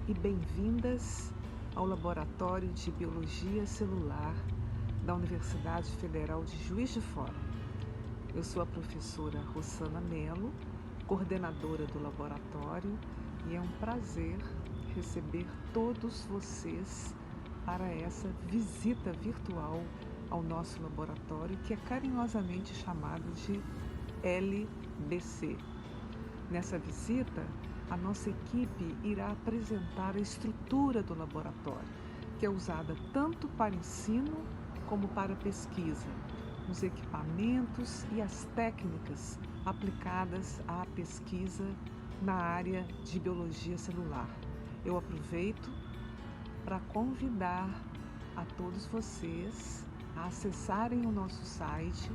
e bem-vindas ao Laboratório de Biologia Celular da Universidade Federal de Juiz de Fora. Eu sou a professora Rossana Mello, coordenadora do laboratório, e é um prazer receber todos vocês para essa visita virtual ao nosso laboratório, que é carinhosamente chamado de LBC. Nessa visita, a nossa equipe irá apresentar a estrutura do laboratório, que é usada tanto para ensino como para pesquisa, os equipamentos e as técnicas aplicadas à pesquisa na área de biologia celular. Eu aproveito para convidar a todos vocês a acessarem o nosso site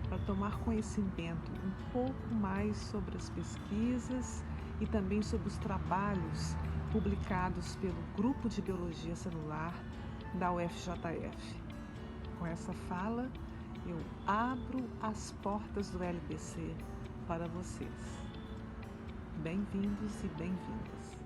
para tomar conhecimento um pouco mais sobre as pesquisas e também sobre os trabalhos publicados pelo Grupo de Biologia Celular da UFJF. Com essa fala, eu abro as portas do LBC para vocês. Bem-vindos e bem-vindas.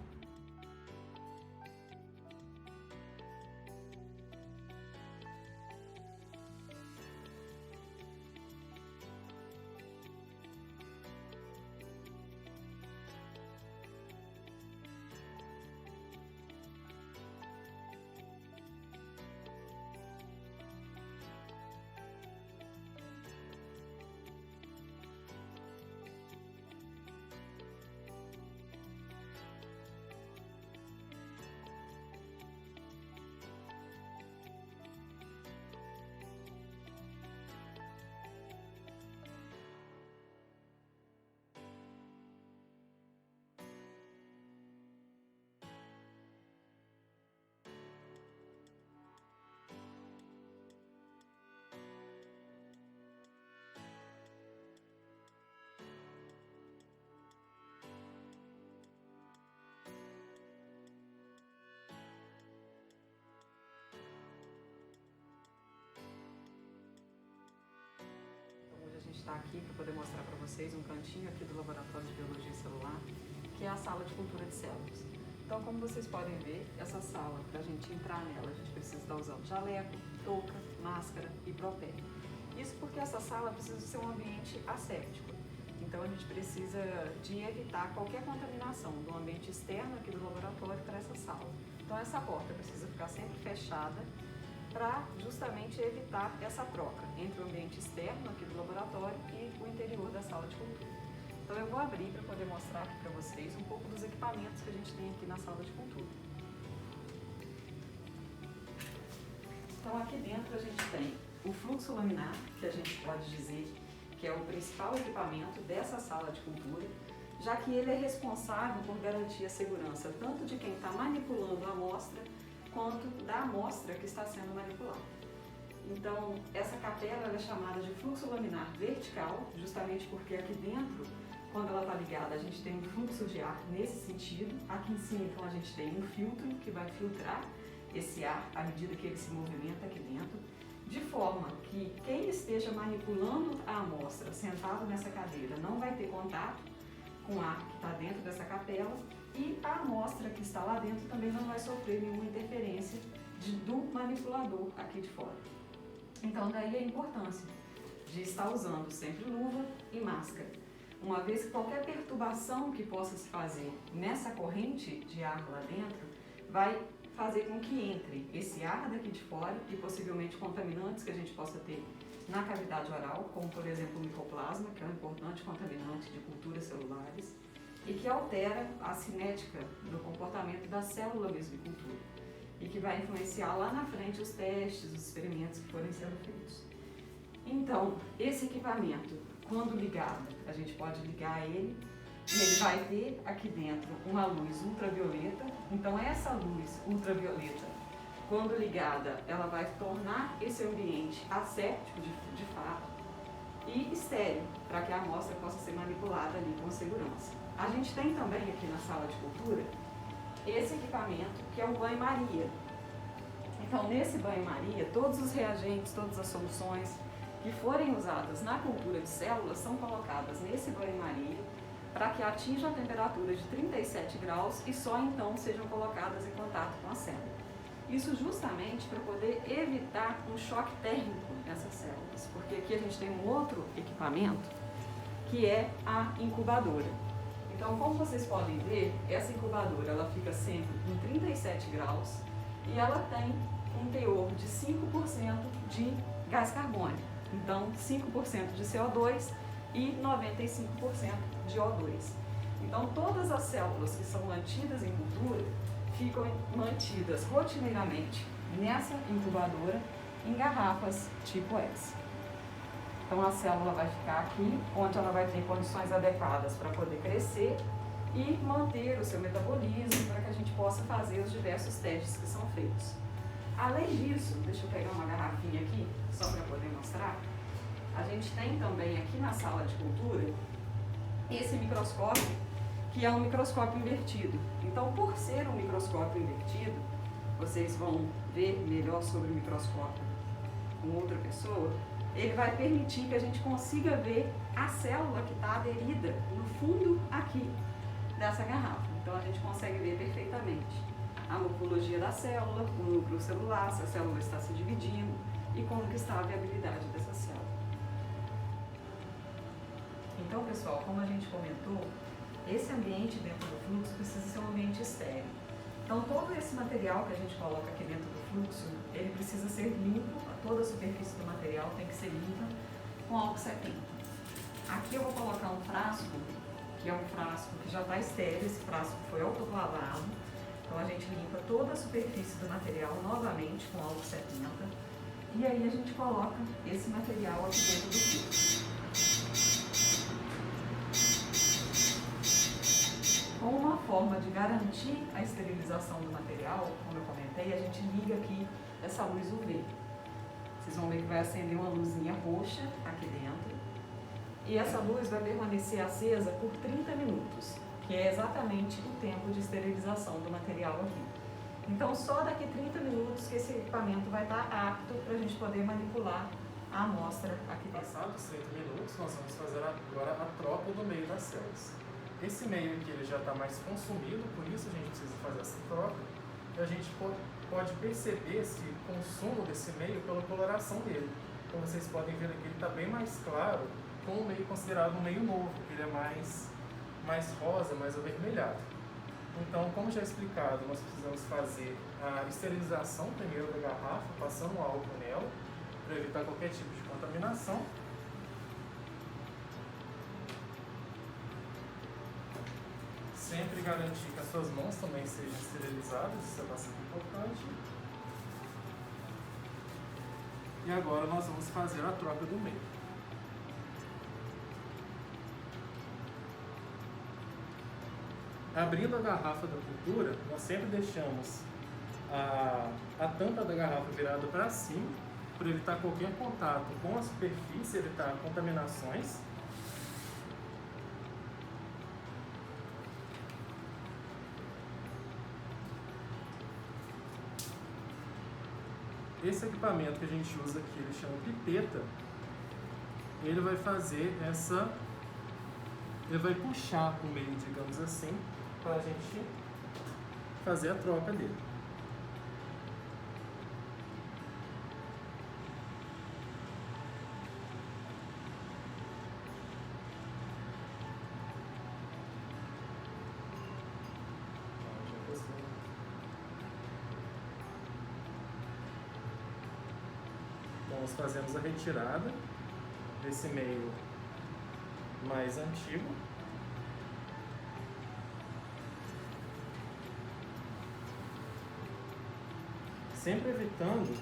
A gente está aqui para poder mostrar para vocês um cantinho aqui do Laboratório de Biologia Celular, que é a sala de cultura de células. Então, como vocês podem ver, essa sala, para a gente entrar nela, a gente precisa estar usando jaleco, touca, máscara e propé. Isso porque essa sala precisa ser um ambiente asséptico. Então, a gente precisa de evitar qualquer contaminação do ambiente externo aqui do laboratório para essa sala. Então, essa porta precisa ficar sempre fechada, para justamente evitar essa troca entre o ambiente externo aqui do laboratório e o interior da sala de cultura. Então eu vou abrir para poder mostrar aqui para vocês um pouco dos equipamentos que a gente tem aqui na sala de cultura. Então aqui dentro a gente tem o fluxo laminar, que a gente pode dizer que é o principal equipamento dessa sala de cultura, já que ele é responsável por garantir a segurança tanto de quem está manipulando a amostra, quanto da amostra que está sendo manipulada. Então, essa capela é chamada de fluxo laminar vertical, justamente porque aqui dentro, quando ela está ligada, a gente tem um fluxo de ar nesse sentido. Aqui em cima, então, a gente tem um filtro que vai filtrar esse ar à medida que ele se movimenta aqui dentro, de forma que quem esteja manipulando a amostra sentado nessa cadeira não vai ter contato com o ar que está dentro dessa capela, e a amostra que está lá dentro também não vai sofrer nenhuma interferência do manipulador aqui de fora. Então daí a importância de estar usando sempre luva e máscara, uma vez que qualquer perturbação que possa se fazer nessa corrente de ar lá dentro vai fazer com que entre esse ar daqui de fora e possivelmente contaminantes que a gente possa ter na cavidade oral, como por exemplo o micoplasma, que é um importante contaminante de culturas celulares, e que altera a cinética do comportamento da célula mesmo de cultura, e que vai influenciar lá na frente os testes, os experimentos que forem sendo feitos. Então, esse equipamento, quando ligado, a gente pode ligar ele, e ele vai ter aqui dentro uma luz ultravioleta. Então essa luz ultravioleta, quando ligada, ela vai tornar esse ambiente asséptico de fato e estéril, para que a amostra possa ser manipulada ali com segurança. A gente tem também aqui na sala de cultura esse equipamento que é o banho-maria. Então nesse banho-maria, todos os reagentes, todas as soluções que forem usadas na cultura de células são colocadas nesse banho-maria, para que atinjam a temperatura de 37 graus e só então sejam colocadas em contato com a célula. Isso justamente para poder evitar um choque térmico nessas células, porque aqui a gente tem um outro equipamento que é a incubadora. Então, como vocês podem ver, essa incubadora ela fica sempre em 37 graus e ela tem um teor de 5% de gás carbônico. Então, 5% de CO2 e 95% de O2. Então, todas as células que são mantidas em cultura ficam mantidas rotineiramente nessa incubadora em garrafas tipo S. Então, a célula vai ficar aqui, onde ela vai ter condições adequadas para poder crescer e manter o seu metabolismo para que a gente possa fazer os diversos testes que são feitos. Além disso, deixa eu pegar uma garrafinha aqui, só para poder mostrar, a gente tem também aqui na sala de cultura esse microscópio, que é um microscópio invertido. Então, por ser um microscópio invertido, vocês vão ver melhor sobre o microscópio com outra pessoa, ele vai permitir que a gente consiga ver a célula que está aderida no fundo aqui dessa garrafa. Então, a gente consegue ver perfeitamente a morfologia da célula, o núcleo celular, se a célula está se dividindo e como que está a viabilidade dessa célula. Então, pessoal, como a gente comentou, esse ambiente dentro do fluxo precisa ser um ambiente estéril. Então, todo esse material que a gente coloca aqui dentro do fluxo, ele precisa ser limpo, toda a superfície do material tem que ser limpa com álcool 70. Aqui eu vou colocar um frasco, que é um frasco que já está estéril, esse frasco foi autoclavado. Então, a gente limpa toda a superfície do material novamente com álcool 70. E aí a gente coloca esse material aqui dentro do fluxo. Como uma forma de garantir a esterilização do material, como eu comentei, a gente liga aqui essa luz UV. Vocês vão ver que vai acender uma luzinha roxa aqui dentro. E essa luz vai permanecer acesa por 30 minutos, que é exatamente o tempo de esterilização do material aqui. Então, só daqui 30 minutos que esse equipamento vai estar apto para a gente poder manipular a amostra aqui dentro. Passados 30 minutos, nós vamos fazer agora a troca do meio das células. Esse meio aqui ele já está mais consumido, por isso a gente precisa fazer essa troca. E a gente pode perceber esse consumo desse meio pela coloração dele. Como vocês podem ver aqui, ele está bem mais claro, com o meio considerado um meio novo, ele é mais rosa, mais avermelhado. Então, como já explicado, nós precisamos fazer a esterilização primeiro da garrafa, passando um álcool nela, para evitar qualquer tipo de contaminação. Sempre garantir que as suas mãos também sejam esterilizadas, isso é bastante importante. E agora nós vamos fazer a troca do meio. Abrindo a garrafa da cultura, nós sempre deixamos a tampa da garrafa virada para cima, para evitar qualquer contato com a superfície, evitar contaminações. Esse equipamento que a gente usa aqui, ele chama pipeta, ele vai fazer ele vai puxar o meio, digamos assim, para a gente fazer a troca dele. Então, nós fazemos a retirada desse meio mais antigo. Sempre evitando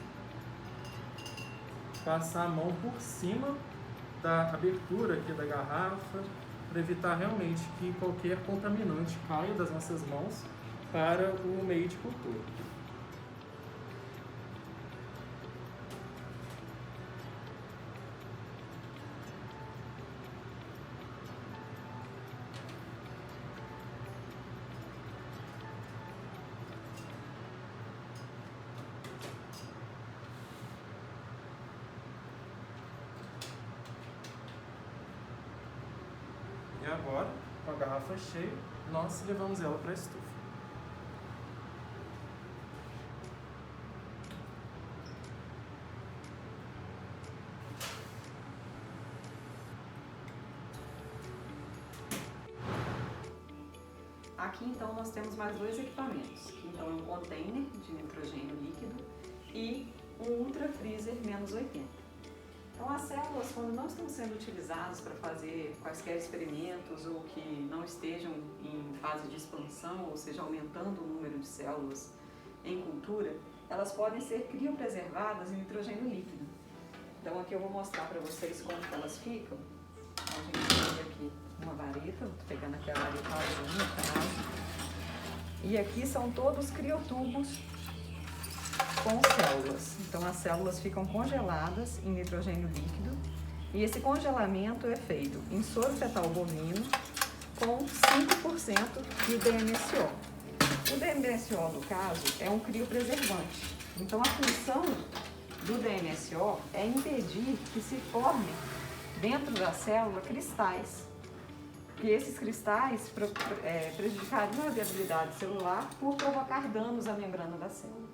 passar a mão por cima da abertura aqui da garrafa, para evitar realmente que qualquer contaminante caia das nossas mãos para o meio de cultura. E agora, com a garrafa cheia, nós levamos ela para a estufa. Aqui então nós temos mais dois equipamentos, que então é um container de nitrogênio líquido e um ultra freezer -80. Então as células, quando não estão sendo utilizadas para fazer quaisquer experimentos ou que não estejam em fase de expansão, ou seja, aumentando o número de células em cultura, elas podem ser criopreservadas em nitrogênio líquido. Então aqui eu vou mostrar para vocês como que elas ficam. Então, a gente tem aqui uma vareta, estou pegando aqui a vareta azul no caso. E aqui são todos criotubos com células. Então as células ficam congeladas em nitrogênio líquido e esse congelamento é feito em soro fetal bovino com 5% de DMSO. O DMSO, no caso, é um criopreservante. Então a função do DMSO é impedir que se formem dentro da célula cristais. E esses cristais prejudicariam a viabilidade celular por provocar danos à membrana da célula.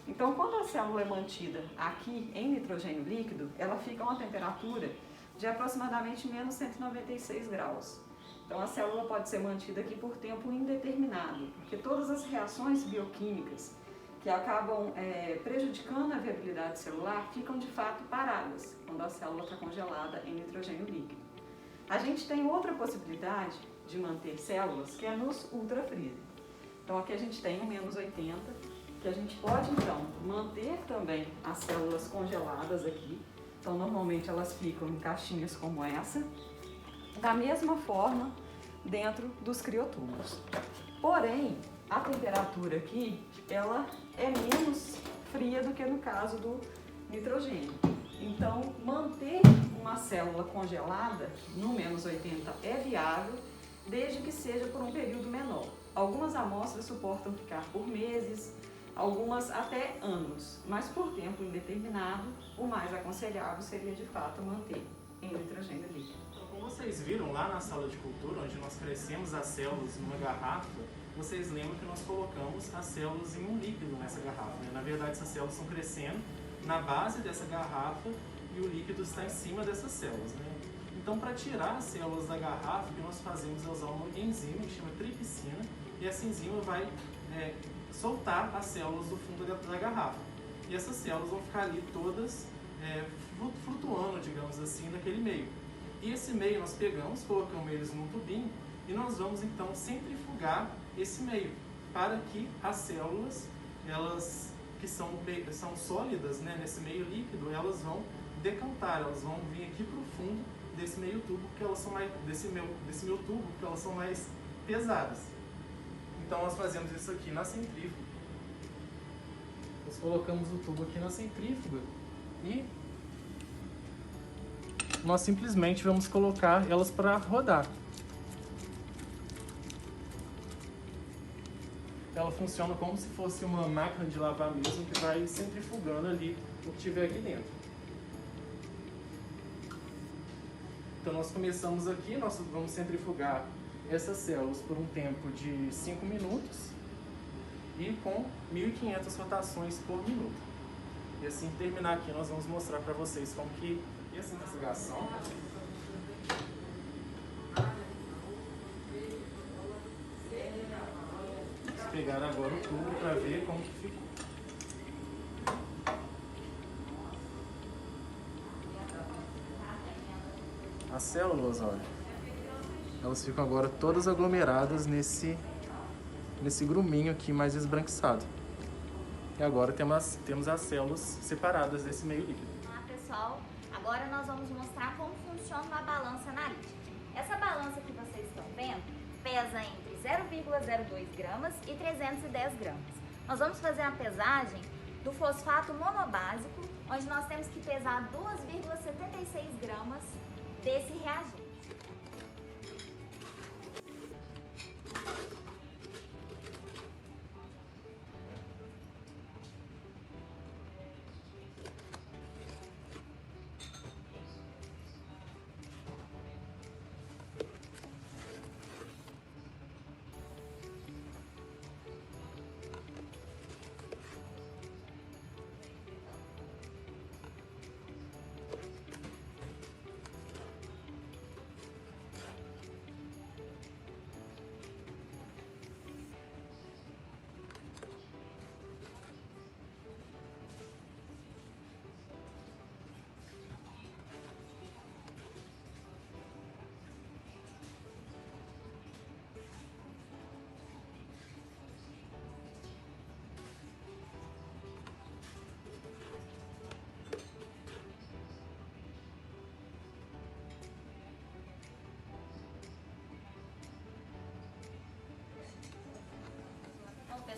Então, quando a célula é mantida aqui em nitrogênio líquido, ela fica a uma temperatura de aproximadamente menos 196 graus. Então, a célula pode ser mantida aqui por tempo indeterminado, porque todas as reações bioquímicas que acabam prejudicando a viabilidade celular ficam de fato paradas quando a célula está congelada em nitrogênio líquido. A gente tem outra possibilidade de manter células que é nos ultrafreezer. Então aqui a gente tem o -80, que a gente pode então manter também as células congeladas aqui. Então normalmente elas ficam em caixinhas como essa, da mesma forma dentro dos criotubos. Porém, a temperatura aqui, ela é menos fria do que no caso do nitrogênio. Então, manter uma célula congelada no -80 é viável, desde que seja por um período menor. Algumas amostras suportam ficar por meses, algumas até anos, mas por tempo indeterminado, o mais aconselhável seria de fato manter em nitrogênio líquido. Como vocês viram lá na sala de cultura, onde nós crescemos as células numa garrafa, vocês lembram que nós colocamos as células em um líquido nessa garrafa, né? Na verdade, essas células estão crescendo na base dessa garrafa e o líquido está em cima dessas células, né? Então, para tirar as células da garrafa, o que nós fazemos é usar uma enzima que chama tripsina, e essa enzima vai soltar as células do fundo da garrafa. E essas células vão ficar ali todas flutuando, digamos assim, naquele meio. E esse meio nós pegamos, colocamos eles num tubinho e nós vamos então centrifugar esse meio para que as células, elas que são sólidas, né, nesse meio líquido, elas vão decantar, elas vão vir aqui para o fundo desse meio tubo, porque elas são mais desse meu tubo, porque elas são mais pesadas. Então nós fazemos isso aqui na centrífuga. Nós colocamos o tubo aqui na centrífuga e nós simplesmente vamos colocar elas para rodar. Ela funciona como se fosse uma máquina de lavar mesmo, que vai centrifugando ali o que tiver aqui dentro. Então nós começamos aqui, nós vamos centrifugar essas células por um tempo de 5 minutos e com 1.500 rotações por minuto. E assim que terminar aqui, nós vamos mostrar para vocês como que essa centrifugação pegar agora o tubo para ver como que ficou. As células, olha, elas ficam agora todas aglomeradas nesse gruminho aqui mais esbranquiçado. E agora temos as células separadas desse meio líquido. Olá pessoal, agora nós vamos mostrar como funciona uma balança analítica. Essa balança que vocês estão vendo pesa entre 0,02 gramas e 310 gramas. Nós vamos fazer a pesagem do fosfato monobásico, onde nós temos que pesar 2,76 gramas desse reagente.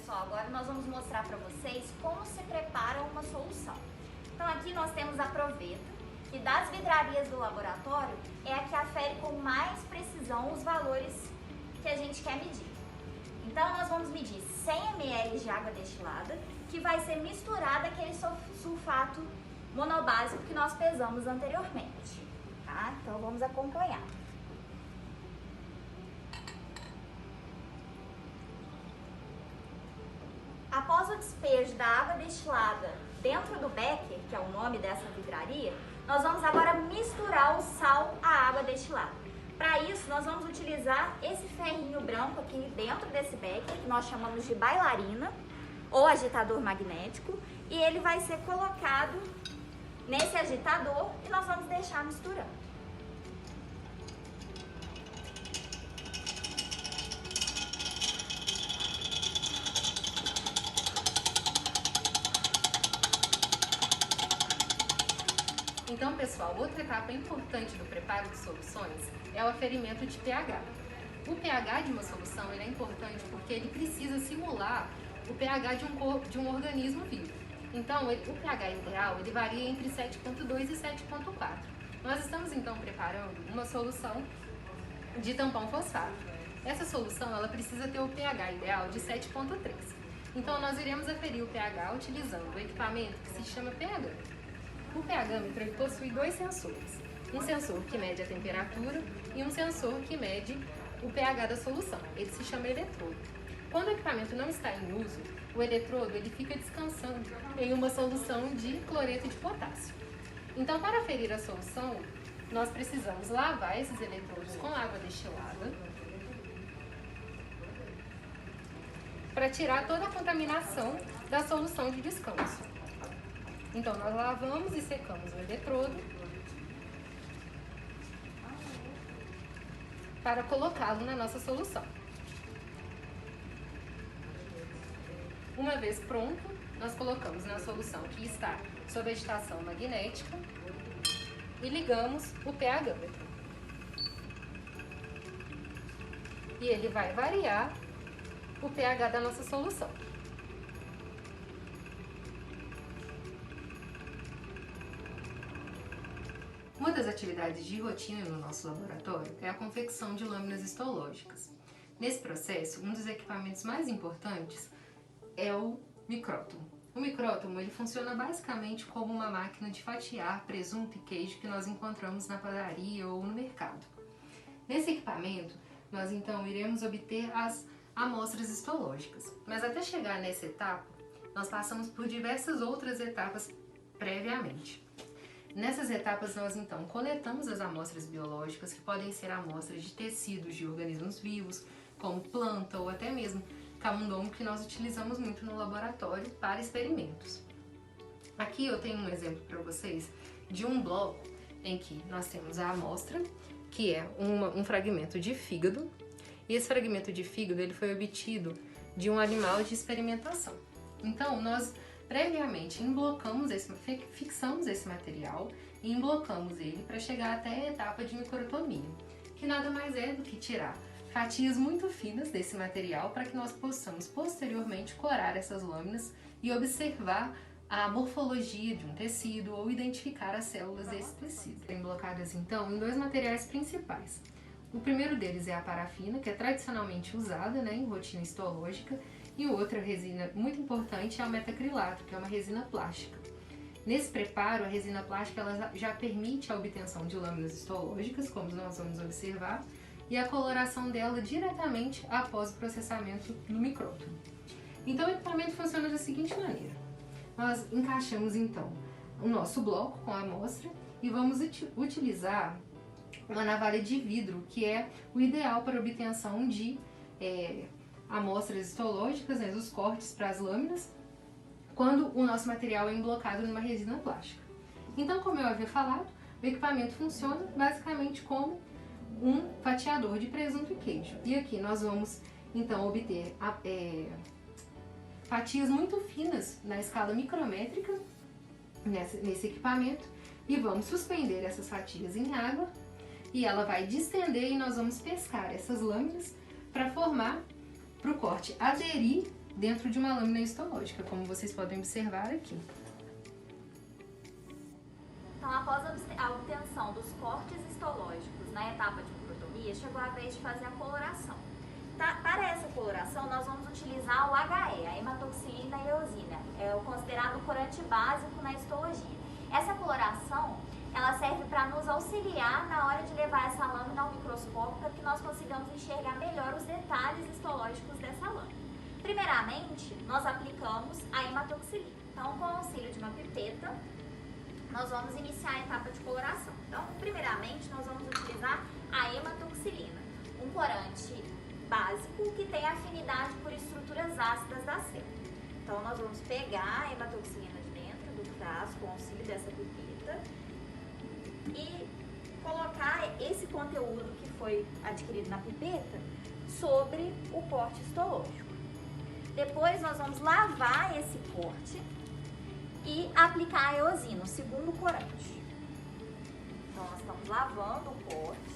pessoal, agora nós vamos mostrar para vocês como se prepara uma solução. Então aqui nós temos a proveta, que das vidrarias do laboratório é a que afere com mais precisão os valores que a gente quer medir. Então nós vamos medir 100 ml de água destilada, que vai ser misturada aquele sulfato monobásico que nós pesamos anteriormente, tá? Então vamos acompanhar. Após o despejo da água destilada dentro do becker, que é o nome dessa vidraria, nós vamos agora misturar o sal à água destilada. Para isso, nós vamos utilizar esse ferrinho branco aqui dentro desse becker, que nós chamamos de bailarina ou agitador magnético, e ele vai ser colocado nesse agitador e nós vamos deixar misturando. Então, pessoal, outra etapa importante do preparo de soluções é o aferimento de pH. O pH de uma solução ele é importante porque ele precisa simular o pH de um organismo vivo. Então, o pH ideal ele varia entre 7,2 e 7,4. Nós estamos, então, preparando uma solução de tampão fosfato. Essa solução ela precisa ter o pH ideal de 7,3. Então, nós iremos aferir o pH utilizando o equipamento que se chama pH. O pH-metro ele possui dois sensores, um sensor que mede a temperatura e um sensor que mede o pH da solução. Ele se chama eletrodo. Quando o equipamento não está em uso, o eletrodo ele fica descansando em uma solução de cloreto de potássio. Então, para aferir a solução, nós precisamos lavar esses eletrodos com água destilada para tirar toda a contaminação da solução de descanso. Então, nós lavamos e secamos o eletrodo para colocá-lo na nossa solução. Uma vez pronto, nós colocamos na solução que está sob agitação magnética e ligamos o pH-metro. E ele vai variar o pH da nossa solução. Uma das atividades de rotina no nosso laboratório é a confecção de lâminas histológicas. Nesse processo, um dos equipamentos mais importantes é o micrótomo. O micrótomo ele funciona basicamente como uma máquina de fatiar presunto e queijo que nós encontramos na padaria ou no mercado. Nesse equipamento, nós então iremos obter as amostras histológicas. Mas até chegar nessa etapa, nós passamos por diversas outras etapas previamente. Nessas etapas, nós então coletamos as amostras biológicas, que podem ser amostras de tecidos de organismos vivos, como planta ou até mesmo camundongo, que nós utilizamos muito no laboratório para experimentos. Aqui eu tenho um exemplo para vocês de um bloco em que nós temos a amostra, que é um fragmento de fígado, e esse fragmento de fígado ele foi obtido de um animal de experimentação. Então, nós previamente fixamos esse material e emblocamos ele para chegar até a etapa de microtomia, que nada mais é do que tirar fatias muito finas desse material para que nós possamos posteriormente corar essas lâminas e observar a morfologia de um tecido ou identificar as células desse tecido. Emblocadas então em dois materiais principais. O primeiro deles é a parafina, que é tradicionalmente usada em rotina histológica, e outra resina muito importante é o metacrilato, que é uma resina plástica. Nesse preparo, a resina plástica ela já permite a obtenção de lâminas histológicas, como nós vamos observar, e a coloração dela diretamente após o processamento no micrótomo. Então o equipamento funciona da seguinte maneira. Nós encaixamos então o nosso bloco com a amostra e vamos utilizar uma navalha de vidro, que é o ideal para a obtenção de amostras histológicas, os cortes para as lâminas, quando o nosso material é emblocado numa resina plástica. Então, como eu havia falado, o equipamento funciona basicamente como um fatiador de presunto e queijo. E aqui nós vamos então obter fatias muito finas na escala micrométrica nesse equipamento e vamos suspender essas fatias em água e ela vai distender e nós vamos pescar essas lâminas para formar, para o corte aderir dentro de uma lâmina histológica, como vocês podem observar aqui. Então, após a obtenção dos cortes histológicos na etapa de microtomia, chegou a vez de fazer a coloração. Para essa coloração, nós vamos utilizar o HE, a hematoxilina eosina, é o considerado corante básico na histologia. Essa coloração, ela serve para nos auxiliar na hora de levar essa lâmina ao microscópio para que nós consigamos enxergar melhor os detalhes histológicos dessa lâmina. Primeiramente, nós aplicamos a hematoxilina. Então, com o auxílio de uma pipeta, nós vamos iniciar a etapa de coloração. Então, primeiramente, nós vamos utilizar a hematoxilina, um corante básico que tem afinidade por estruturas ácidas da célula. Então, nós vamos pegar a hematoxilina de dentro do frasco com o auxílio dessa pipeta e colocar esse conteúdo que foi adquirido na pipeta sobre o corte histológico. Depois, nós vamos lavar esse corte e aplicar a eosina, o segundo corante. Então, nós estamos lavando o corte.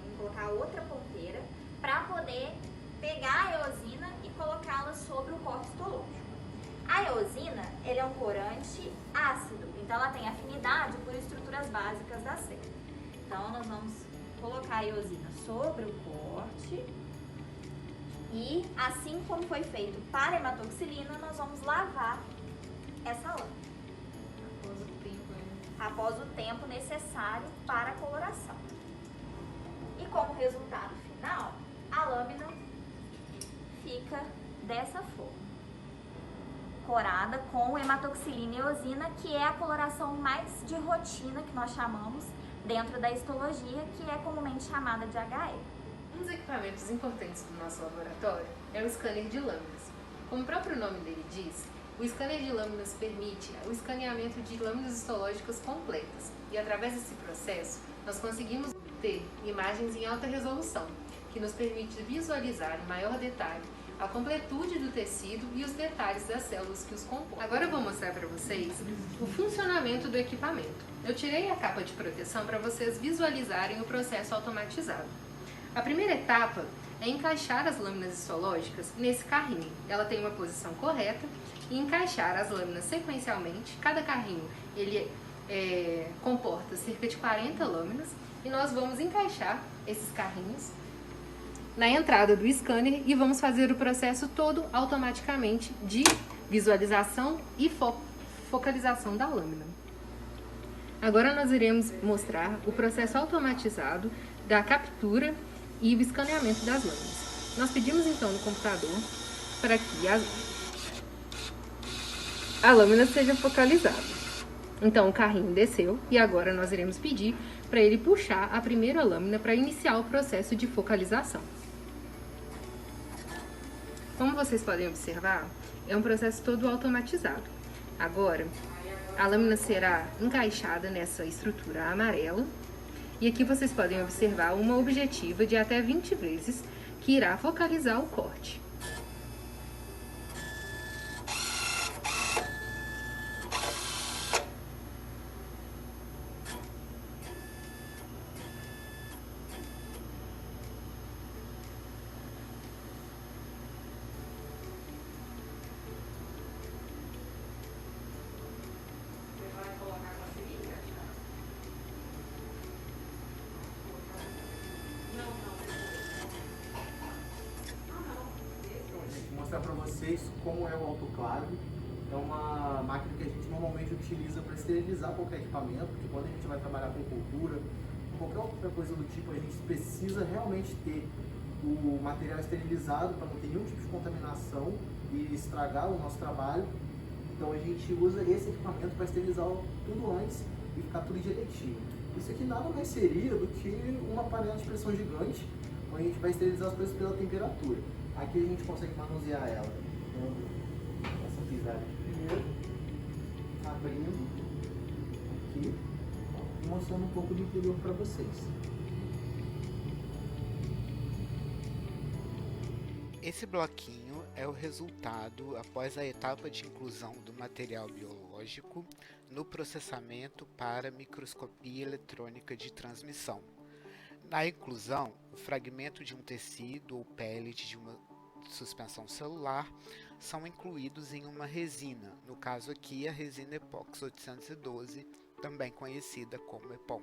Vamos colocar outra ponteira para poder pegar a eosina e colocá-la sobre o corte histológico. A eosina, ele é um corante ácido, então ela tem afinidade por estruturas básicas da célula. Então, nós vamos colocar a eosina sobre o corte. E, assim como foi feito para a hematoxilina, nós vamos lavar essa lâmina após o tempo necessário para a coloração. E como resultado final, a lâmina fica dessa forma, corada com hematoxilina e eosina, que é a coloração mais de rotina que nós chamamos dentro da histologia, que é comumente chamada de HE. Um dos equipamentos importantes do nosso laboratório é o scanner de lâminas. Como o próprio nome dele diz, o scanner de lâminas permite o escaneamento de lâminas histológicas completas e, através desse processo, nós conseguimos obter imagens em alta resolução, que nos permite visualizar em maior detalhe a completude do tecido e os detalhes das células que os compõem. Agora eu vou mostrar para vocês o funcionamento do equipamento. Eu tirei a capa de proteção para vocês visualizarem o processo automatizado. A primeira etapa é encaixar as lâminas histológicas nesse carrinho. Ela tem uma posição correta e encaixar as lâminas sequencialmente. Cada carrinho ele comporta cerca de 40 lâminas e nós vamos encaixar esses carrinhos na entrada do scanner e vamos fazer o processo todo automaticamente de visualização e focalização da lâmina. Agora nós iremos mostrar o processo automatizado da captura e o escaneamento das lâminas. Nós pedimos então no computador para que a lâmina seja focalizada. Então o carrinho desceu e agora nós iremos pedir para ele puxar a primeira lâmina para iniciar o processo de focalização. Como vocês podem observar, é um processo todo automatizado. Agora, a lâmina será encaixada nessa estrutura amarela. E aqui vocês podem observar uma objetiva de até 20 vezes que irá focalizar o corte. Para vocês como é o autoclave. É uma máquina que a gente normalmente utiliza para esterilizar qualquer equipamento, porque quando a gente vai trabalhar com cultura, qualquer outra coisa do tipo, a gente precisa realmente ter o material esterilizado para não ter nenhum tipo de contaminação e estragar o nosso trabalho. Então a gente usa esse equipamento para esterilizar tudo antes e ficar tudo direitinho. Isso aqui nada mais seria do que uma panela de pressão gigante, onde a gente vai esterilizar as coisas pela temperatura. Aqui a gente consegue manusear ela dando essa pisada primeiro, abrindo aqui e mostrando um pouco do interior para vocês. Esse bloquinho é o resultado após a etapa de inclusão do material biológico no processamento para microscopia eletrônica de transmissão. Na inclusão, o fragmento de um tecido ou pellet de uma suspensão celular são incluídos em uma resina, no caso aqui a resina Epox 812, também conhecida como EPOM.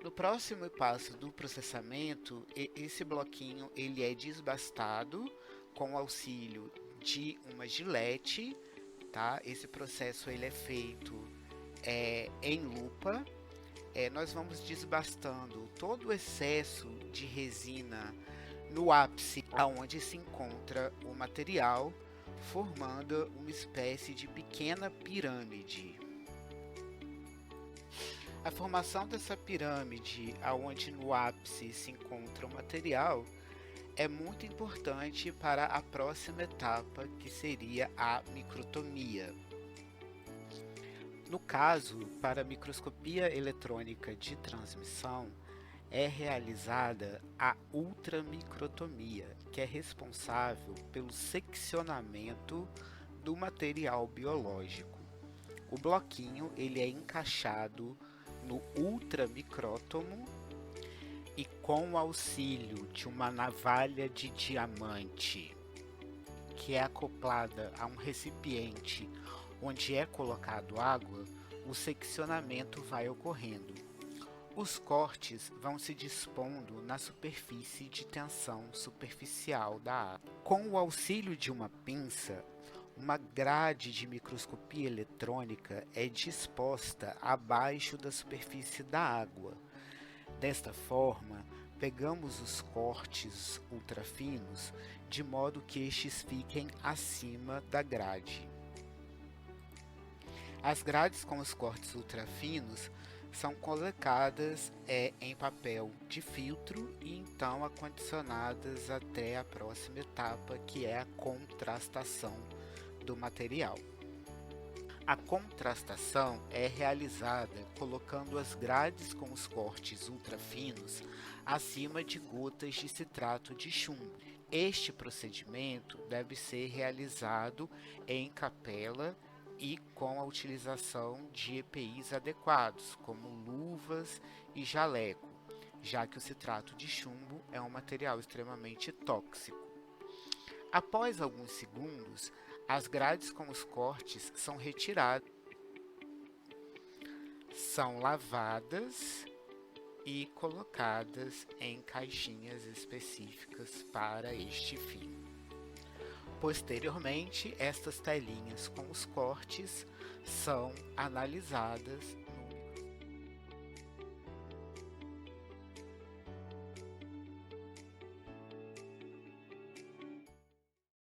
No próximo passo do processamento, esse bloquinho ele é desbastado com o auxílio de uma gilete, tá? Esse processo ele é feito em lupa. Nós vamos desbastando todo o excesso de resina no ápice aonde se encontra o material, formando uma espécie de pequena pirâmide. A formação dessa pirâmide, aonde no ápice se encontra o material, é muito importante para a próxima etapa, que seria a microtomia. No caso, para a microscopia eletrônica de transmissão, é realizada a ultramicrotomia, que é responsável pelo seccionamento do material biológico. O bloquinho ele é encaixado no ultramicrótomo e com o auxílio de uma navalha de diamante, que é acoplada a um recipiente onde é colocado água, o seccionamento vai ocorrendo. Os cortes vão se dispondo na superfície de tensão superficial da água. Com o auxílio de uma pinça, uma grade de microscopia eletrônica é disposta abaixo da superfície da água. Desta forma, pegamos os cortes ultrafinos de modo que estes fiquem acima da grade. As grades com os cortes ultrafinos são colocadas em papel de filtro e então acondicionadas até a próxima etapa, que é a contrastação do material. A contrastação é realizada colocando as grades com os cortes ultrafinos acima de gotas de citrato de chumbo. Este procedimento deve ser realizado em capela e com a utilização de EPIs adequados, como luvas e jaleco, já que o citrato de chumbo é um material extremamente tóxico. Após alguns segundos, as grades com os cortes são retiradas, são lavadas e colocadas em caixinhas específicas para este fim. Posteriormente, estas telinhas com os cortes são analisadas